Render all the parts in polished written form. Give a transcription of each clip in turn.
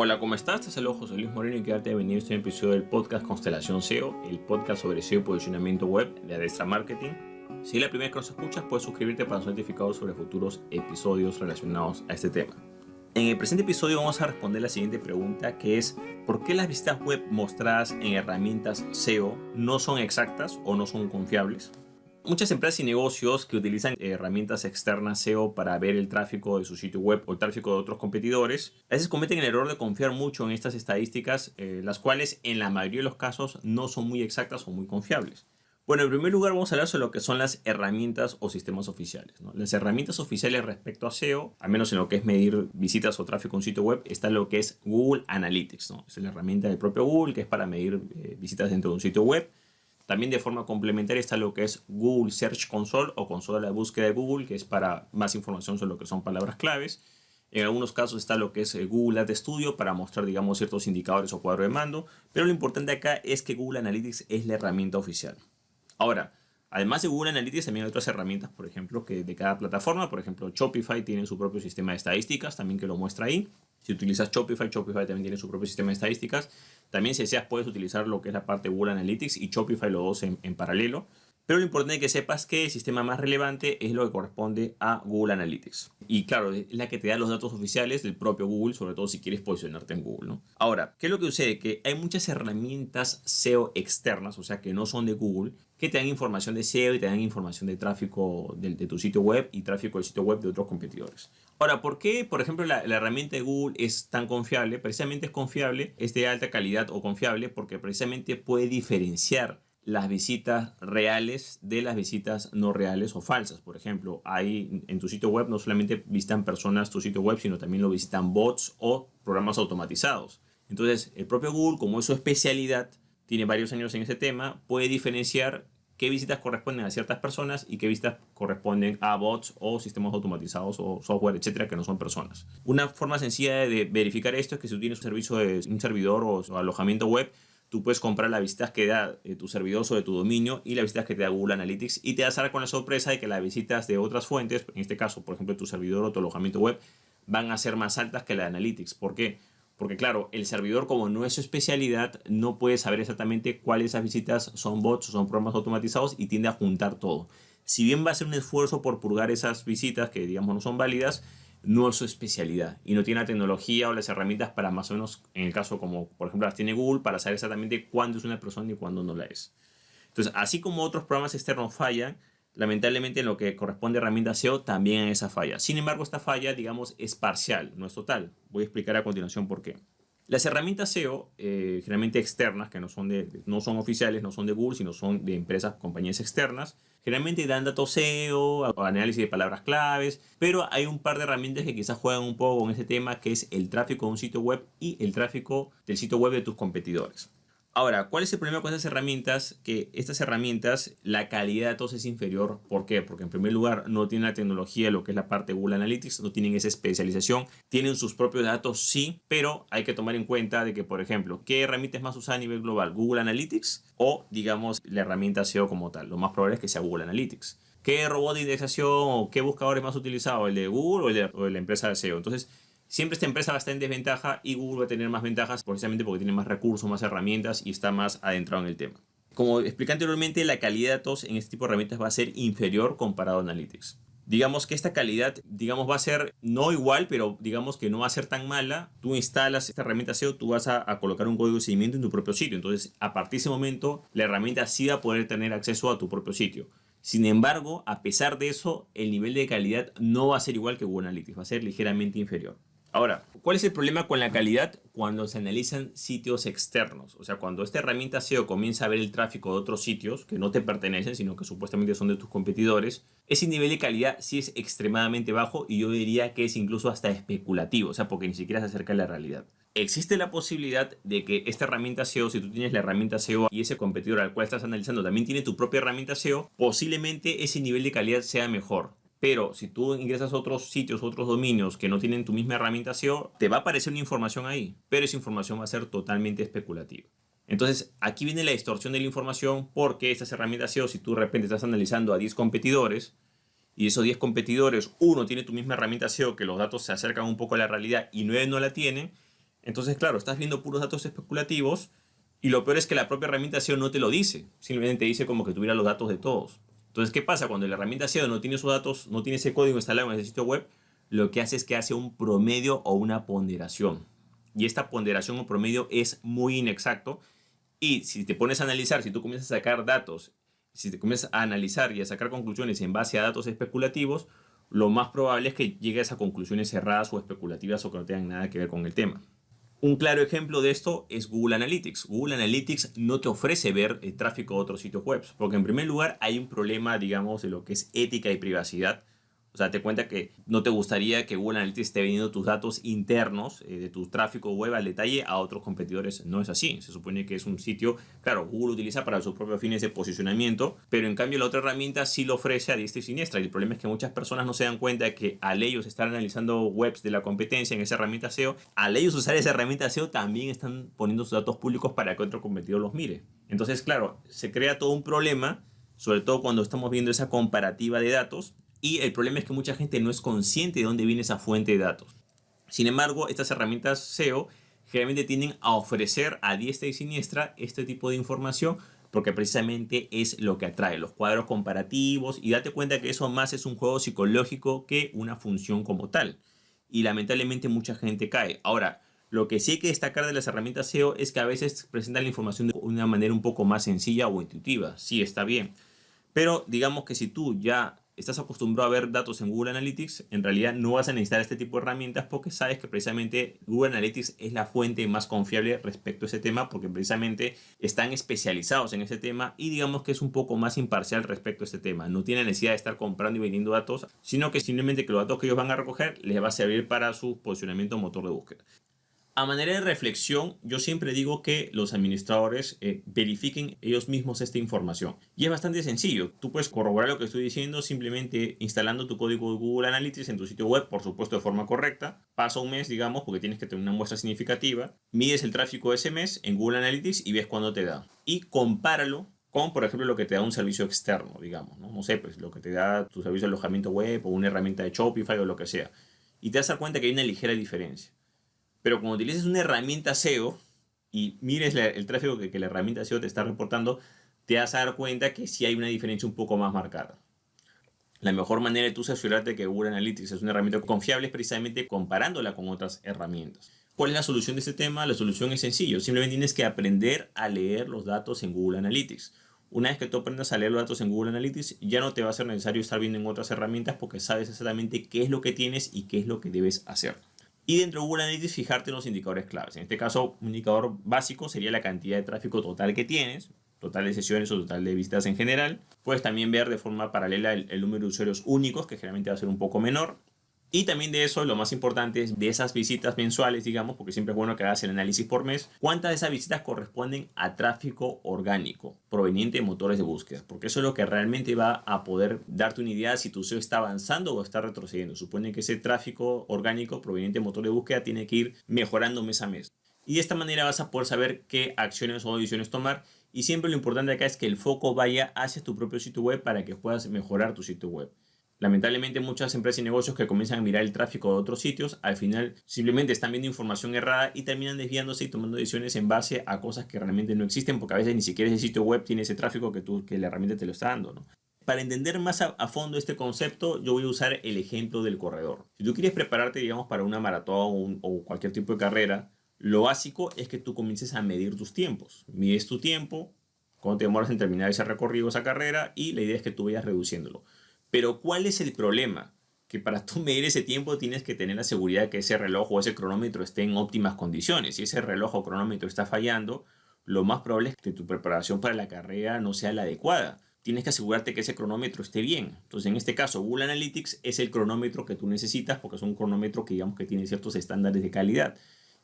Hola, ¿cómo estás? Te saludo José Luis Moreno y quédate bienvenido a este episodio del podcast Constelación SEO, el podcast sobre SEO y posicionamiento web de Adestra Marketing. Si es la primera vez que nos escuchas, puedes suscribirte para ser notificado sobre futuros episodios relacionados a este tema. En el presente episodio vamos a responder la siguiente pregunta, que es ¿por qué las visitas web mostradas en herramientas SEO no son exactas o no son confiables? Muchas empresas y negocios que utilizan herramientas externas SEO para ver el tráfico de su sitio web o el tráfico de otros competidores, a veces cometen el error de confiar mucho en estas estadísticas, las cuales en la mayoría de los casos no son muy exactas o muy confiables. Bueno, en primer lugar vamos a hablar sobre lo que son las herramientas o sistemas oficiales, ¿no? Las herramientas oficiales respecto a SEO, al menos en lo que es medir visitas o tráfico a un sitio web, está lo que es Google Analytics, ¿no? Es la herramienta del propio Google que es para medir visitas dentro de un sitio web. También de forma complementaria está lo que es Google Search Console o consola de búsqueda de Google, que es para más información sobre lo que son palabras claves. En algunos casos está lo que es Google Ad Studio para mostrar, digamos, ciertos indicadores o cuadro de mando. Pero lo importante acá es que Google Analytics es la herramienta oficial. Ahora, además de Google Analytics, también hay otras herramientas, por ejemplo, que de cada plataforma. Por ejemplo, Shopify tiene su propio sistema de estadísticas, también que lo muestra ahí. Si utilizas Shopify también tiene su propio sistema de estadísticas. También si deseas puedes utilizar lo que es la parte de Google Analytics y Shopify, los dos en paralelo. Pero lo importante es que sepas que el sistema más relevante es lo que corresponde a Google Analytics. Y claro, es la que te da los datos oficiales del propio Google, sobre todo si quieres posicionarte en Google, ¿no? Ahora, ¿qué es lo que sucede? Que hay muchas herramientas SEO externas, o sea que no son de Google, que te dan información de SEO y te dan información de tráfico de tu sitio web y tráfico del sitio web de otros competidores. Ahora, ¿por qué, por ejemplo, la herramienta de Google es tan confiable? Precisamente es confiable, es de alta calidad o confiable porque precisamente puede diferenciar las visitas reales de las visitas no reales o falsas. Por ejemplo, ahí en tu sitio web no solamente visitan personas tu sitio web, sino también lo visitan bots o programas automatizados. Entonces, el propio Google, como es su especialidad, tiene varios años en ese tema, puede diferenciar qué visitas corresponden a ciertas personas y qué visitas corresponden a bots o sistemas automatizados o software, etcétera, que no son personas. Una forma sencilla de verificar esto es que si tú tienes un servicio de un servidor o alojamiento web, tú puedes comprar las visitas que da tu servidor sobre tu dominio y las visitas que te da Google Analytics y te vas a dar con la sorpresa de que las visitas de otras fuentes, en este caso, por ejemplo, tu servidor o tu alojamiento web, van a ser más altas que la de Analytics. ¿Por qué? Porque claro, el servidor, como no es su especialidad, no puede saber exactamente cuáles de esas visitas son bots o son programas automatizados y tiende a juntar todo. Si bien va a ser un esfuerzo por purgar esas visitas que digamos no son válidas, no es su especialidad y no tiene la tecnología o las herramientas para más o menos, en el caso como por ejemplo las tiene Google, para saber exactamente cuándo es una persona y cuándo no la es. Entonces, así como otros programas externos fallan, lamentablemente en lo que corresponde a herramientas SEO también hay esa falla. Sin embargo, esta falla, digamos, es parcial, no es total. Voy a explicar a continuación por qué. Las herramientas SEO, generalmente externas, que no son oficiales, no son de Google, sino son de empresas, compañías externas, generalmente dan datos SEO, análisis de palabras claves, pero hay un par de herramientas que quizás juegan un poco con ese tema, que es el tráfico de un sitio web y el tráfico del sitio web de tus competidores. Ahora, ¿cuál es el problema con estas herramientas? Que estas herramientas, la calidad de datos es inferior. ¿Por qué? Porque en primer lugar no tienen la tecnología, lo que es la parte de Google Analytics, no tienen esa especialización, tienen sus propios datos, sí, pero hay que tomar en cuenta de que, por ejemplo, ¿qué herramienta es más usada a nivel global? ¿Google Analytics o, digamos, la herramienta SEO como tal? Lo más probable es que sea Google Analytics. ¿Qué robot de indexación o qué buscador es más utilizado? ¿El de Google o el de la empresa de SEO? Entonces, siempre esta empresa va a estar en desventaja y Google va a tener más ventajas precisamente porque tiene más recursos, más herramientas y está más adentrado en el tema. Como expliqué anteriormente, la calidad de datos en este tipo de herramientas va a ser inferior comparado a Analytics. Digamos que esta calidad, va a ser no igual, pero digamos que no va a ser tan mala. Tú instalas esta herramienta SEO, tú vas a colocar un código de seguimiento en tu propio sitio. Entonces, a partir de ese momento, la herramienta sí va a poder tener acceso a tu propio sitio. Sin embargo, a pesar de eso, el nivel de calidad no va a ser igual que Google Analytics, va a ser ligeramente inferior. Ahora, ¿cuál es el problema con la calidad cuando se analizan sitios externos? O sea, cuando esta herramienta SEO comienza a ver el tráfico de otros sitios que no te pertenecen, sino que supuestamente son de tus competidores, ese nivel de calidad sí es extremadamente bajo y yo diría que es incluso hasta especulativo, o sea, porque ni siquiera se acerca a la realidad. Existe la posibilidad de que esta herramienta SEO, si tú tienes la herramienta SEO y ese competidor al cual estás analizando también tiene tu propia herramienta SEO, posiblemente ese nivel de calidad sea mejor. Pero si tú ingresas a otros sitios, otros dominios que no tienen tu misma herramienta SEO, te va a aparecer una información ahí, pero esa información va a ser totalmente especulativa. Entonces, aquí viene la distorsión de la información porque estas herramientas SEO, si tú de repente estás analizando a 10 competidores y esos 10 competidores, uno tiene tu misma herramienta SEO que los datos se acercan un poco a la realidad y 9 no la tienen, Entonces, claro, estás viendo puros datos especulativos y lo peor es que la propia herramienta SEO no te lo dice. Simplemente te dice como que tuviera los datos de todos. Entonces, ¿qué pasa? Cuando la herramienta SEO no tiene esos datos, no tiene ese código instalado en ese sitio web, lo que hace es que hace un promedio o una ponderación. Y esta ponderación o promedio es muy inexacto. Y si te pones a analizar, si tú comienzas a sacar datos, si te comienzas a analizar y a sacar conclusiones en base a datos especulativos, lo más probable es que llegues a conclusiones erradas o especulativas o que no tengan nada que ver con el tema. Un claro ejemplo de esto es Google Analytics. Google Analytics no te ofrece ver el tráfico de otros sitios web, porque en primer lugar hay un problema, digamos, de lo que es ética y privacidad. O sea, te cuenta que no te gustaría que Google Analytics esté vendiendo tus datos internos de tu tráfico web al detalle a otros competidores. No es así. Se supone que es un sitio, claro, Google utiliza para sus propios fines de posicionamiento, pero en cambio la otra herramienta sí lo ofrece a diestra y siniestra. Y el problema es que muchas personas no se dan cuenta de que al ellos estar analizando webs de la competencia en esa herramienta SEO, al ellos usar esa herramienta SEO también están poniendo sus datos públicos para que otro competidor los mire. Entonces, claro, se crea todo un problema, sobre todo cuando estamos viendo esa comparativa de datos. Y el problema es que mucha gente no es consciente de dónde viene esa fuente de datos. Sin embargo, estas herramientas SEO generalmente tienden a ofrecer a diestra y siniestra este tipo de información porque precisamente es lo que atrae, los cuadros comparativos, y date cuenta que eso más es un juego psicológico que una función como tal. Y lamentablemente mucha gente cae. Ahora, lo que sí hay que destacar de las herramientas SEO es que a veces presentan la información de una manera un poco más sencilla o intuitiva. Sí, está bien. Pero digamos que si tú ya estás acostumbrado a ver datos en Google Analytics, en realidad no vas a necesitar este tipo de herramientas porque sabes que precisamente Google Analytics es la fuente más confiable respecto a ese tema porque precisamente están especializados en ese tema y digamos que es un poco más imparcial respecto a este tema. No tiene necesidad de estar comprando y vendiendo datos, sino que simplemente que los datos que ellos van a recoger les va a servir para su posicionamiento motor de búsqueda. A manera de reflexión, yo siempre digo que los administradores verifiquen ellos mismos esta información. Y es bastante sencillo. Tú puedes corroborar lo que estoy diciendo simplemente instalando tu código de Google Analytics en tu sitio web, por supuesto de forma correcta. Pasa un mes, digamos, porque tienes que tener una muestra significativa. Mides el tráfico de ese mes en Google Analytics y ves cuándo te da. Y compáralo con, por ejemplo, lo que te da un servicio externo, digamos. No sé, pues lo que te da tu servicio de alojamiento web o una herramienta de Shopify o lo que sea. Y te vas a dar cuenta que hay una ligera diferencia. Pero cuando utilices una herramienta SEO y mires el tráfico que la herramienta SEO te está reportando, te vas a dar cuenta que sí hay una diferencia un poco más marcada. La mejor manera de tú asegurarte que Google Analytics es una herramienta confiable es precisamente comparándola con otras herramientas. ¿Cuál es la solución de este tema? La solución es sencillo. Simplemente tienes que aprender a leer los datos en Google Analytics. Una vez que tú aprendas a leer los datos en Google Analytics, ya no te va a ser necesario estar viendo en otras herramientas porque sabes exactamente qué es lo que tienes y qué es lo que debes hacer. Y dentro de Google Analytics fijarte en los indicadores claves. En este caso, un indicador básico sería la cantidad de tráfico total que tienes, total de sesiones o total de visitas en general. Puedes también ver de forma paralela el número de usuarios únicos, que generalmente va a ser un poco menor. Y también de eso, lo más importante es de esas visitas mensuales, digamos, porque siempre es bueno que hagas el análisis por mes, cuántas de esas visitas corresponden a tráfico orgánico proveniente de motores de búsqueda, porque eso es lo que realmente va a poder darte una idea si tu SEO está avanzando o está retrocediendo. Supone que ese tráfico orgánico proveniente de motor de búsqueda tiene que ir mejorando mes a mes. Y de esta manera vas a poder saber qué acciones o decisiones tomar. Y siempre lo importante acá es que el foco vaya hacia tu propio sitio web para que puedas mejorar tu sitio web. Lamentablemente muchas empresas y negocios que comienzan a mirar el tráfico de otros sitios, al final simplemente están viendo información errada y terminan desviándose y tomando decisiones en base a cosas que realmente no existen, porque a veces ni siquiera ese sitio web tiene ese tráfico que la herramienta te lo está dando, ¿no? Para entender más a fondo este concepto, yo voy a usar el ejemplo del corredor. Si tú quieres prepararte, digamos, para una maratón o cualquier tipo de carrera, lo básico es que tú comiences a medir tus tiempos. Mides tu tiempo, cuánto te demoras en terminar ese recorrido, esa carrera, y la idea es que tú vayas reduciéndolo. Pero ¿cuál es el problema? Que para tú medir ese tiempo tienes que tener la seguridad de que ese reloj o ese cronómetro esté en óptimas condiciones. Si ese reloj o cronómetro está fallando, lo más probable es que tu preparación para la carrera no sea la adecuada. Tienes que asegurarte que ese cronómetro esté bien. Entonces, en este caso, Google Analytics es el cronómetro que tú necesitas porque es un cronómetro que digamos que tiene ciertos estándares de calidad.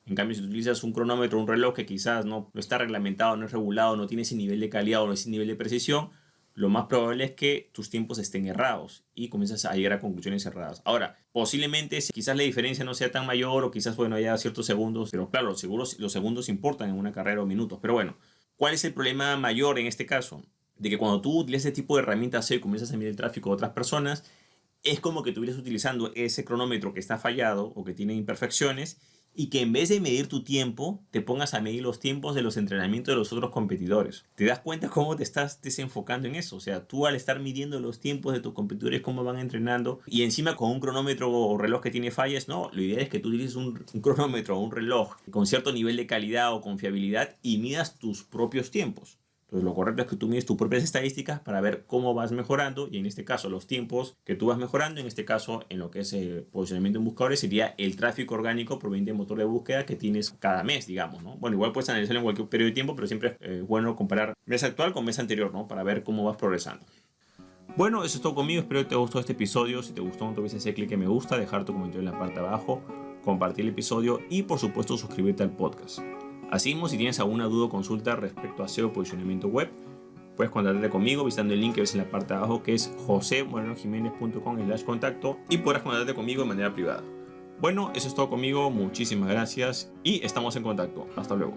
En cambio, si tú utilizas un cronómetro, un reloj que quizás no está reglamentado, no es regulado, no tiene ese nivel de calidad o ese nivel de precisión, lo más probable es que tus tiempos estén errados y comienzas a llegar a conclusiones erradas. Ahora, posiblemente quizás la diferencia no sea tan mayor o quizás, bueno, haya ciertos segundos, pero claro, los segundos importan en una carrera o minutos. Pero bueno, ¿cuál es el problema mayor en este caso? De que cuando tú utilizas este tipo de herramientas SEO y comienzas a medir el tráfico de otras personas, es como que estuvieras utilizando ese cronómetro que está fallado o que tiene imperfecciones y que en vez de medir tu tiempo, te pongas a medir los tiempos de los entrenamientos de los otros competidores. ¿Te das cuenta cómo te estás desenfocando en eso? O sea, tú al estar midiendo los tiempos de tus competidores, cómo van entrenando, y encima con un cronómetro o reloj que tiene fallas, no, lo ideal es que tú utilices un cronómetro o un reloj con cierto nivel de calidad o confiabilidad y midas tus propios tiempos. Entonces lo correcto es que tú mides tus propias estadísticas para ver cómo vas mejorando, y en este caso los tiempos que tú vas mejorando, en este caso en lo que es posicionamiento en buscadores, sería el tráfico orgánico proveniente del motor de búsqueda que tienes cada mes, digamos, ¿no? Bueno, igual puedes analizarlo en cualquier periodo de tiempo, pero siempre es bueno comparar mes actual con mes anterior, ¿no? Para ver cómo vas progresando. Bueno, eso es todo conmigo, espero que te gustó este episodio. Si te gustó, no te olvides hacer clic en me gusta, dejar tu comentario en la parte de abajo, compartir el episodio y por supuesto suscribirte al podcast. Asimismo, si tienes alguna duda o consulta respecto a SEO posicionamiento web, puedes contactarte conmigo visitando el link que ves en la parte de abajo, que es josemorenojimenez.com/contacto, y podrás contactarte conmigo de manera privada. Bueno, eso es todo conmigo, muchísimas gracias y estamos en contacto. Hasta luego.